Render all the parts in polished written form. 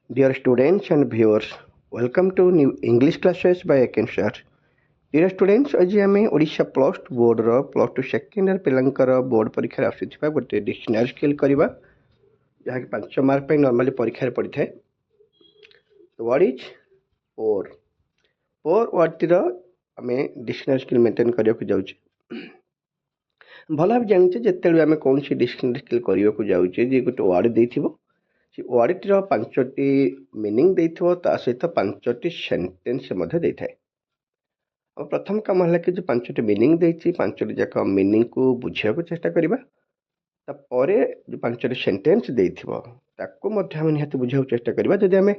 Dear students and viewers, welcome to new English classes by Akin sir. Dear students, ଆଜି ଆମେ Odisha plus two ବୋର୍ଡ଼ର plus two second year ପିଲାଙ୍କର board ପରୀକ୍ଷାରେ ଆସୁଥିବା ଗୋଟେ dictionary skill କରିବା, ଯାହାକି 5 ମାର୍କ ପାଇଁ ନର୍ମାଲି ପରୀକ୍ଷାରେ ପଡ଼ିଥାଏ। Ward is ପୋର୍। ପୋର୍ ୱାର୍ଡ଼ଟିର ଆମେ ଡିକ୍ସନାରୀ ସ୍କିଲ୍ ମେଣ୍ଟେନ୍ କରିବାକୁ ଯାଉଛେ। ଭଲ ଭାବେ ଜାଣିଛେ ଯେତେବେଳେ ଆମେ କୌଣସି ଡିକ୍ସନାରୀ ସ୍କିଲ୍ କରିବାକୁ ଯାଉଛେ ଯେ ଗୋଟେ ୱାର୍ଡ଼ ଦେଇଥିବ, ସେ ୱାର୍ଡ଼ଟିର 5ଟି ମିନିଂ ଦେଇଥିବ, ତା ସହିତ 5ଟି ସେଣ୍ଟେନ୍ସ ମଧ୍ୟ ଦେଇଥାଏ। ଆଉ ପ୍ରଥମ କାମ ହେଲା କି ଯେଉଁ 5ଟି ମିନିଂ ଦେଇଛି 5ଟି ଯାକ ମିନିଂକୁ ବୁଝିବାକୁ ଚେଷ୍ଟା କରିବା। ତାପରେ ଯେଉଁ 5ଟି ସେଣ୍ଟେନ୍ସ ଦେଇଥିବ ତାକୁ ମଧ୍ୟ ଆମେ ନିହାତି ବୁଝିବାକୁ ଚେଷ୍ଟା କରିବା। ଯଦି ଆମେ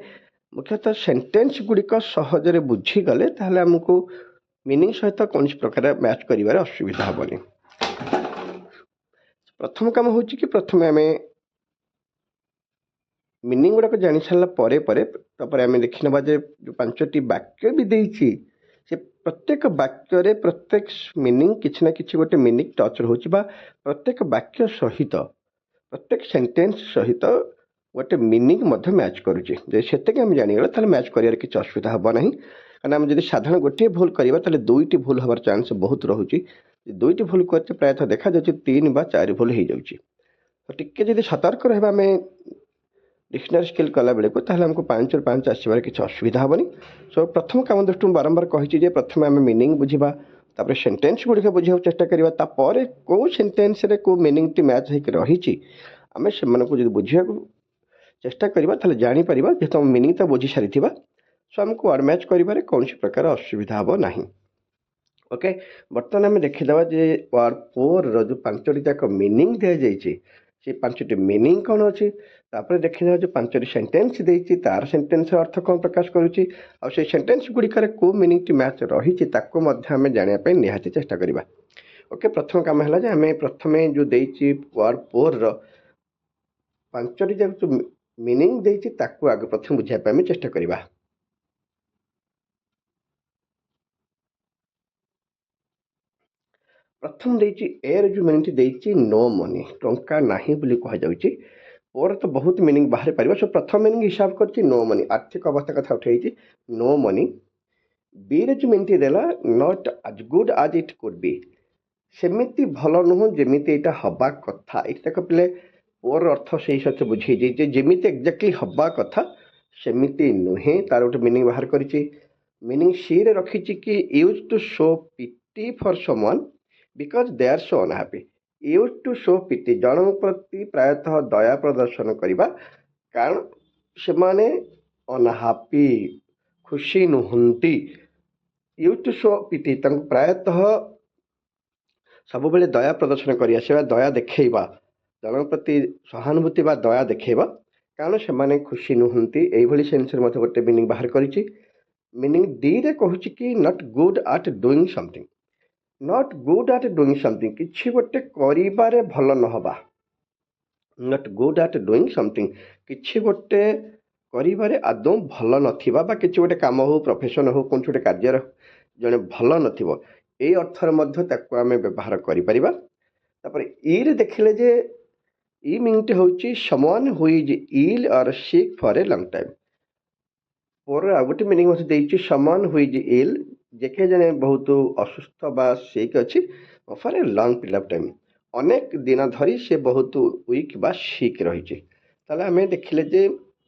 ମୁଖ୍ୟତଃ ସେଣ୍ଟେନ୍ସ ଗୁଡ଼ିକ ସହଜରେ ବୁଝିଗଲେ ତାହେଲେ ଆମକୁ ମିନିଂ ସହିତ କୌଣସି ପ୍ରକାର ମ୍ୟାଚ୍ କରିବାରେ ଅସୁବିଧା ହେବନି। ପ୍ରଥମ କାମ ହେଉଛି କି ପ୍ରଥମେ ଆମେ ମିନିଂ ଗୁଡ଼ାକ ଜାଣି ସାରିଲା ପରେ ତାପରେ ଆମେ ଦେଖିନେବା ଯେ ଯେଉଁ 5ଟି ବାକ୍ୟ ବି ଦେଇଛି ସେ ପ୍ରତ୍ୟେକ ବାକ୍ୟରେ ପ୍ରତ୍ୟେକ ମିନିଂ କିଛି ନା କିଛି ଗୋଟେ ମିନିଂ ଟଚ୍ ରହୁଛି, ବା ପ୍ରତ୍ୟେକ ବାକ୍ୟ ସହିତ ପ୍ରତ୍ୟେକ ସେଣ୍ଟେନ୍ସ ସହିତ ଗୋଟେ ମିନିଂ ମଧ୍ୟ ମ୍ୟାଚ୍ କରୁଛି। ଯଦି ସେତିକି ଆମେ ଜାଣିଗଲେ ତାହେଲେ ମ୍ୟାଚ୍ କରିବାରେ କିଛି ଅସୁବିଧା ହେବ ନାହିଁ। କାରଣ ଆମେ ଯଦି ସାଧାରଣ ଗୋଟିଏ ଭୁଲ କରିବା ତାହେଲେ 2ଟି ଭୁଲ ହେବାର ଚାନ୍ସ ବହୁତ ରହୁଛି। 2ଟି ଭୁଲ କରିତେ ପ୍ରାୟତଃ ଦେଖାଯାଉଛି 3 ବା 4 ଭୁଲ ହେଇଯାଉଛି। ତ ଟିକେ ଯଦି ସତର୍କ ରହିବା ଆମେ ଡିକ୍ସନାରୀ ସ୍କିଲ୍ କଲାବେଳକୁ ତାହେଲେ ଆମକୁ 5ରୁ 5 ଆସିବାରେ କିଛି ଅସୁବିଧା ହେବନି। ସୋ ପ୍ରଥମ କାମ ଦୃଷ୍ଟିରୁ ମୁଁ ବାରମ୍ବାର କହିଛି ଯେ ପ୍ରଥମେ ଆମେ ମିନିଂ ବୁଝିବା, ତାପରେ ସେଣ୍ଟେନ୍ସ ଗୁଡ଼ିକ ବୁଝିବାକୁ ଚେଷ୍ଟା କରିବା, ତାପରେ କେଉଁ ସେଣ୍ଟେନ୍ସରେ କେଉଁ ମିନିଂଟି ମ୍ୟାଚ୍ ହେଇକି ରହିଛି ଆମେ ସେମାନଙ୍କୁ ଯଦି ବୁଝିବାକୁ ଚେଷ୍ଟା କରିବା ତାହେଲେ ଜାଣିପାରିବା। ଯେହେତୁ ଆମେ ମିନିଂ ତ ବୁଝି ସାରିଥିବା, ସୋ ଆମକୁ ୱାର୍ଡ଼ ମ୍ୟାଚ୍ କରିବାରେ କୌଣସି ପ୍ରକାର ଅସୁବିଧା ହେବ ନାହିଁ। ଓକେ, ବର୍ତ୍ତମାନ ଆମେ ଦେଖିଦେବା ଯେ ୱାର୍ଡ଼ ପୋର୍ର ଯେଉଁ 5ଟି ଯାକ ମିନିଂ ଦିଆଯାଇଛି ସେ 5ଟି ମିନିଂ କ'ଣ ଅଛି। ତାପରେ ଦେଖିଦେବା ଯେଉଁ 5ଟି ସେଣ୍ଟେନ୍ସ ଦେଇଛି ତାର ସେଣ୍ଟେନ୍ସର ଅର୍ଥ କ'ଣ ପ୍ରକାଶ କରୁଛି, ଆଉ ସେଇ ସେଣ୍ଟେନ୍ସ ଗୁଡ଼ିକରେ କେଉଁ ମିନିଂଟି ମ୍ୟାଚ୍ ରହିଛି ତାକୁ ମଧ୍ୟ ଆମେ ଜାଣିବା ପାଇଁ ନିହାତି ଚେଷ୍ଟା କରିବା। ଓକେ, ପ୍ରଥମ କାମ ହେଲା ଯେ ଆମେ ପ୍ରଥମେ ଯେଉଁ ଦେଇଛି ୱାର୍ଡ଼ ପୋର୍ର 5ଟି ଯାକ ଯେଉଁ ମିନିଂ ଦେଇଛି ତାକୁ ଆଗ ପ୍ରଥମେ ବୁଝିବା ପାଇଁ ଆମେ ଚେଷ୍ଟା କରିବା। ପ୍ରଥମ ଦେଇଛି ଏର ଯେଉଁ ମିନିଂଟି ଦେଇଛି ନୋ ମନି, ଟଙ୍କା ନାହିଁ ବୋଲି କୁହାଯାଉଛି। ଓର ତ ବହୁତ ମିନିଂ ବାହାରି ପାରିବ। ସୋ ପ୍ରଥମ ମିନିଂ ହିସାବ କରିଛି ନୋ ମନି, ଆର୍ଥିକ ଅବସ୍ଥା କଥା ଉଠାଇଛି ନୋ ମନି। ବିରେ ଯେଉଁ ମିନିଂଟି ଦେଲା not as good as it could be, ସେମିତି ଭଲ ନୁହଁ ଯେମିତି ଏଇଟା ହେବା କଥା। ଏଇଟା ତାକୁ ପିଲେ ଓର ଅର୍ଥ ସେଇ ସହିତ ବୁଝେଇଛି ଯେ ଯେମିତି ଏକ୍ଜାକ୍ଟଲି ହେବା କଥା ସେମିତି ନୁହେଁ, ତାର ଗୋଟେ ମିନିଂ ବାହାର କରିଛି। ମିନିଂ ସିରେ ରଖିଛି କି used to show pity for someone because they are so unhappy. Used to show pity, ଜଣଙ୍କ ପ୍ରତି ପ୍ରାୟତଃ ଦୟା ପ୍ରଦର୍ଶନ କରିବା କାରଣ ସେମାନେ ଅନହ୍ୟାପି, ଖୁସି ନୁହନ୍ତି। ୟୁଜ୍ ଟୁ ଶୋ ପିଟି, ତାଙ୍କୁ ପ୍ରାୟତଃ ସବୁବେଳେ ଦୟା ପ୍ରଦର୍ଶନ କରି ଆସିବା, ଦୟା ଦେଖେଇବା, ଜଣଙ୍କ ପ୍ରତି ସହାନୁଭୂତି ବା ଦୟା ଦେଖେଇବା କାରଣ ସେମାନେ ଖୁସି ନୁହନ୍ତି। ଏଇଭଳି ସେନ୍ସରେ ମଧ୍ୟ ଗୋଟେ ମିନିଂ ବାହାର କରିଛି। ମିନିଂ ଡିରେ କହୁଛି କି not good at doing something. Not good at doing something, କିଛି ଗୋଟେ କରିବାରେ ଭଲ ନହେବା। Not good at doing something, କିଛି ଗୋଟେ କରିବାରେ ଆଦୌ ଭଲ ନଥିବା, ବା କିଛି ଗୋଟେ କାମ ହେଉ, ପ୍ରଫେସନ୍ ହେଉ, କୌଣସି ଗୋଟେ କାର୍ଯ୍ୟରେ ଜଣେ ଭଲ ନଥିବ, ଏଇ ଅର୍ଥରେ ମଧ୍ୟ ତାକୁ ଆମେ ବ୍ୟବହାର କରିପାରିବା। ତାପରେ ଇରେ ଦେଖିଲେ ଯେ ଇ ମିନିଂଟି ହେଉଛି someone who is ill or sick for a long time. ମୋର ଆଉ ଗୋଟେ ମିନିଂ ମଧ୍ୟ ଦେଇଛି ସମୱାନ୍ ହୁ ଇଜ୍ ଇଲ୍, ଯେ କି ଜଣେ ବହୁତ ଅସୁସ୍ଥ ବା ସିକ୍ ଅଛି for a long period of time, ଅନେକ ଦିନ ଧରି ସେ ବହୁତ ୱିକ୍ ବା ସିକ୍ ରହିଛି। ତାହେଲେ ଆମେ ଦେଖିଲେ ଯେ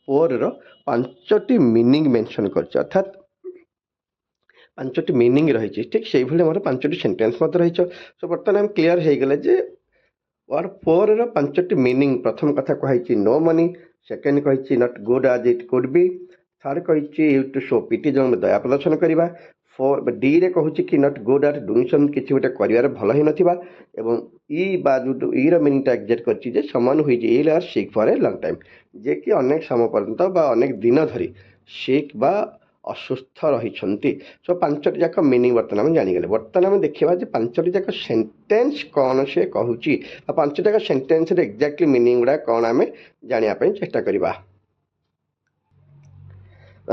ପୋର୍ର 5ଟି ମିନିଂ ମେନସନ୍ କରିଛି, ଅର୍ଥାତ୍ 5ଟି ମିନିଂ ରହିଛି। ଠିକ୍ ସେଇଭଳି ଆମର 5ଟି ସେଣ୍ଟେନ୍ସ ମଧ୍ୟ ରହିଛି। ସୋ ବର୍ତ୍ତମାନ ଆମେ କ୍ଲିୟର ହେଇଗଲେ ଯେ ୱାର୍ଡ଼ ପୋର୍ର 5ଟି ମିନିଂ। ପ୍ରଥମ କଥା କହିଛି ନୋ ମନି, ସେକେଣ୍ଡ କହିଛି not good as it could be, third କହିଛି ୟୁଜ୍ ଟୁ ଶୋ ପିଟି, ଜଣଙ୍କୁ ଦୟା ପ୍ରଦର୍ଶନ କରିବା। ଡିରେ କହୁଛି କି not good at doing something, କିଛି ଗୋଟେ କରିବାରେ ଭଲ ହେଇନଥିବା। ଏବଂ ଇ ବା ଯେଉଁ ଇର ମିନିଂଟା ଏକ୍ଜାକ୍ଟ କରିଛି ଯେ someone who is ill or sick for a long time, ଯେ କି ଅନେକ ସମୟ ପର୍ଯ୍ୟନ୍ତ ବା ଅନେକ ଦିନ ଧରି ସିକ୍ ବା ଅସୁସ୍ଥ ରହିଛନ୍ତି। ସୋ 5ଟି ଯାକ ମିନିଂ ବର୍ତ୍ତମାନ ଆମେ ଜାଣିଗଲେ। ବର୍ତ୍ତମାନ ଆମେ ଦେଖିବା ଯେ 5ଟି ଯାକ ସେଣ୍ଟେନ୍ସ କ'ଣ ସେ କହୁଛି, ଆଉ 5ଟି ଯାକ ସେଣ୍ଟେନ୍ସରେ ଏକ୍ଜାକ୍ଟଲି ମିନିଂ ଗୁଡ଼ା କ'ଣ ଆମେ ଜାଣିବା ପାଇଁ ଚେଷ୍ଟା କରିବା।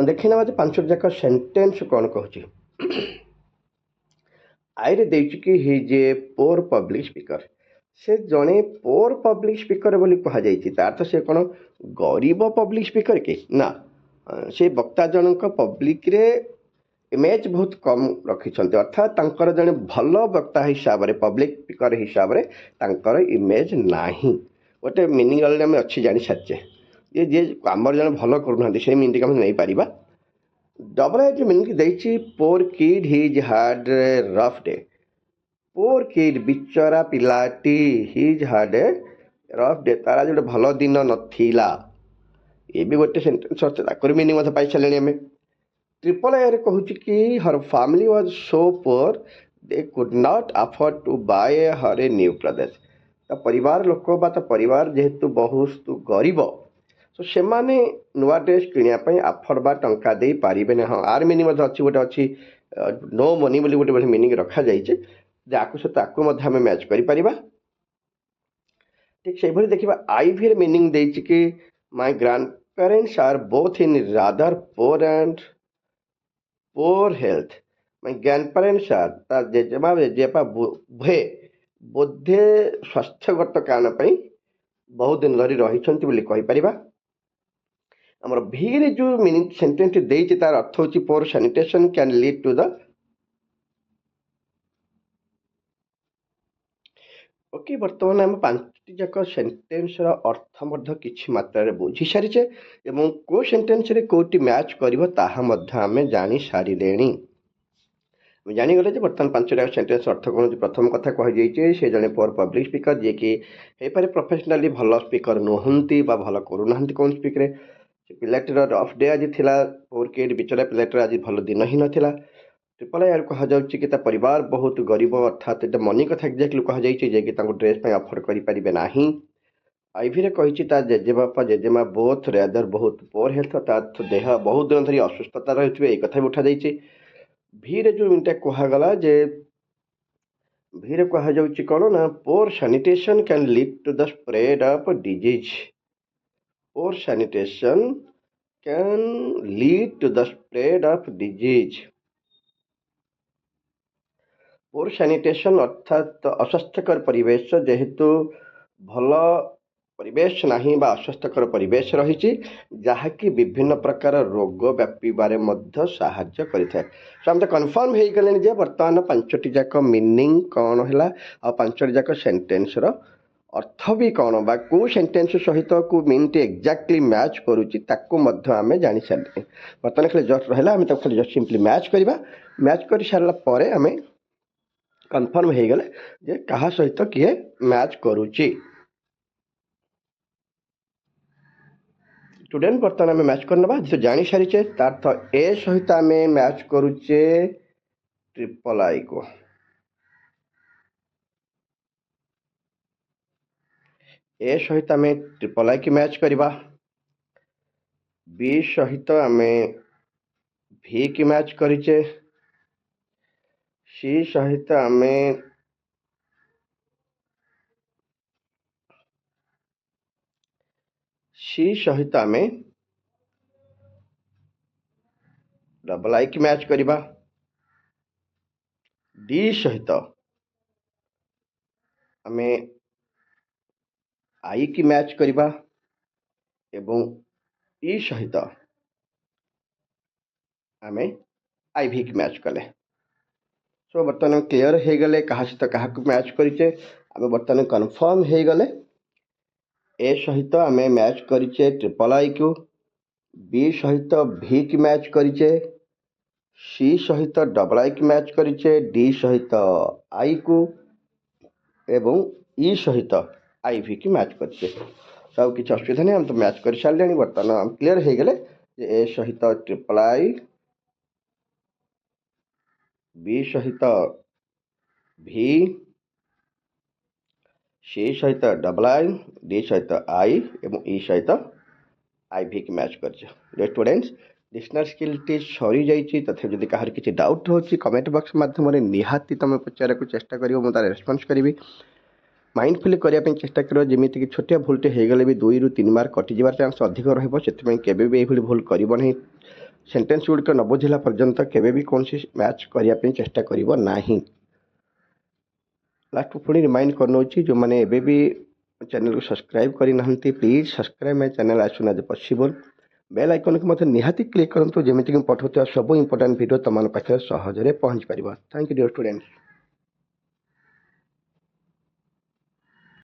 ଦେଖିନେବା ଯେ 5ଟି ଯାକ ସେଣ୍ଟେନ୍ସ କ'ଣ କହୁଛି। ଆଇରେ ଦେଇଛି କି he is a ପୋର୍ public speaker, ସେ ଜଣେ ପୋର୍ ପବ୍ଲିକ୍ ସ୍ପିକର ବୋଲି କୁହାଯାଇଛି। ତାର ତ ସେ କ'ଣ ଗରିବ ପବ୍ଲିକ୍ ସ୍ପିକର କି ନା, से बक्ता जनक पब्लिक रे इमेज बहुत कम रखिंट अर्थात तांकर जड़े भल वक्ता हिसाब से पब्लिक स्पीकर हिसाब से तांकर इमेज नाही गोटे मिनिंग आम अच्छी जानी सारे ये जे आमर जन भल करूना से मिनिंग आम नहीं पार डबल एज मिनिंग देती poor kid his hard rough day poor kid बिचरा पिलाटी हिज हार्ड रफ डे तारा जो भल दिन नथिला ये भी गोटे सेंटेंस अच्छे मिनिंग पाई सारे आम ट्रिपल ए कहूँ कि her family was so poor they could not afford to buy her a new dress तो परिवार लोक बा तो परिवार जेहेतु बहुत गरीब तो से नुआ ड्रेस किणापी आफर्ड बा टंका दे पारे ना हाँ आर मिनिंग अच्छी गोटे अच्छी नो मनी बोली गोटे मिनिंग रखा जाइए सहित आम मैच कर ठीक से भाई देखा आईवी मिनिंग देती कि my grandparents are both in rather poor and poor health my grandparents are ता जेजेमा जेजेपा बुहे बोधे स्वास्थ्यगत कारण बहुत दिन धरी रही आमर भी रे जो मीनिंग सेंटेंस देती तार अर्थ होची poor sanitation can lead to the okay बर्तमान आम पांचटी जाक सेंटेंस अर्थ किछि मात्रा बुझी सारीचे एवं को सेंटेंस रे कोटी मैच करिवो ताहा मध्य आमे जानि सारिलेनी जानीगले बर्तमान पांचटा सेंटेंस अर्थ कौन प्रथम कथा कही से जड़े पोर पब्लिक स्पीकर जी कि हो पारे प्रोफेशनाली भल स्पीकर नुहंती भल करूना कौन स्पीक पिलाटीर रफ डे आज थिला पोर किड बिचरा पिलाटीर आज भल दिन ही नाला ट्रिपल ए कहुच्छे कि परिवार बहुत गरीब अर्थात मनी कथा एक्जाक्टली कहुच्छे कि ड्रेस अफोर्ड करें ना आईवी कही जेजेबापा जेजेमा बोथ रेदर बहुत पोर हेल्थ अर्थात देह बहुत दिन धरी असुस्थता रही एक कथा भी उठा जाइए भी रे जो मिनटा कहगला जे भी रे कहुच्छे कौन ना poor sanitation can lead to the spread of disease poor sanitation can lead to the spread of disease poor sanitation अर्थात अस्वास्थ्यकर परिवेश जेहेतु भल परिवेश नहीं बा अस्वास्थ्यकर परिवेश रही जहाँकि विभिन्न प्रकार रोग व्यापारे साहाय्य करें सो आम तो कन्फर्म हो गले जे बर्तमान पांचटी जाक मिनिंग कौन है आ पांचटी जाक सेंटेंस अर्थ भी कौन बा को सेंटेंस सहित को मीन टी एक्जाक्टली मैच करुच्ची आम जानी सारे बर्तमान खाली जस्ट रहा आम खाली जस्ट सिंपली मैच करवा मैच कर सारापर आम कन्फर्म हो गले जे कहा सहित किए मैच करुच्ची स्टूडेंट बर्तमान आम मैच करना जो जानी सारीचे तार ए सहित आम मैच करुचे ट्रिपल आई को ए सहित आम ट्रिपल आई की मैच करवा बी सहित आम भी की मैच करिचे सी सहित आम सी सहित आम डबल आई की मैच करवा डी सहित आम आई की मैच करवा एवं ई सहित आम आई भी की मैच कले सो बर्तमान क्लीयर हो गले कहा सहित क्या मैच करें आम बर्तमान कन्फर्म हो गले ए सहित आम मैच करें ट्रिपल आई को बी सहित भी की मैच करें सी सहित डबल आई की मैच करें डी सहित आई को एवं ई सहित आई भी की मैच करें सब किसी असुविधा नहीं हम तो मैच कर सारे बर्तमान आम क्लीयर हो गले ए सहित ट्रिपल आई बी सहित भी सी सहित डबल आई डी सहित आई एवं ई सहित आई भी की मैच कर स्टूडेंट्स लिसनर स्किल टी सरी जाइए तथा जब कहार किसी डाउट हो कमेंट बॉक्स मध्यम निहाती तुम पचार को चेष्टा कर तार रेस्पॉन्स करी माइंडफुली करने चेष्टा कर जमीक छोटिया भूलटे हो गले भी 2 ରୁ 3 मार्क कटिजार चान्स अधिक रही भूल करना सेंटेंस गुड़िक न बुझला पर्यंत केवे भी कौन मैच करने चेष्टा करना लास्ट पुणी रिमाइंड करना जो मैंने एबी चैनल को सब्सक्राइब करना please subscribe my channel as soon as possible bell icon को निहाती क्लिक करूँ जमीक पठाऊा सब इंपोर्टाट भिडियो तुम पाखे सहजरे पहुँच पार। Thank you dear students.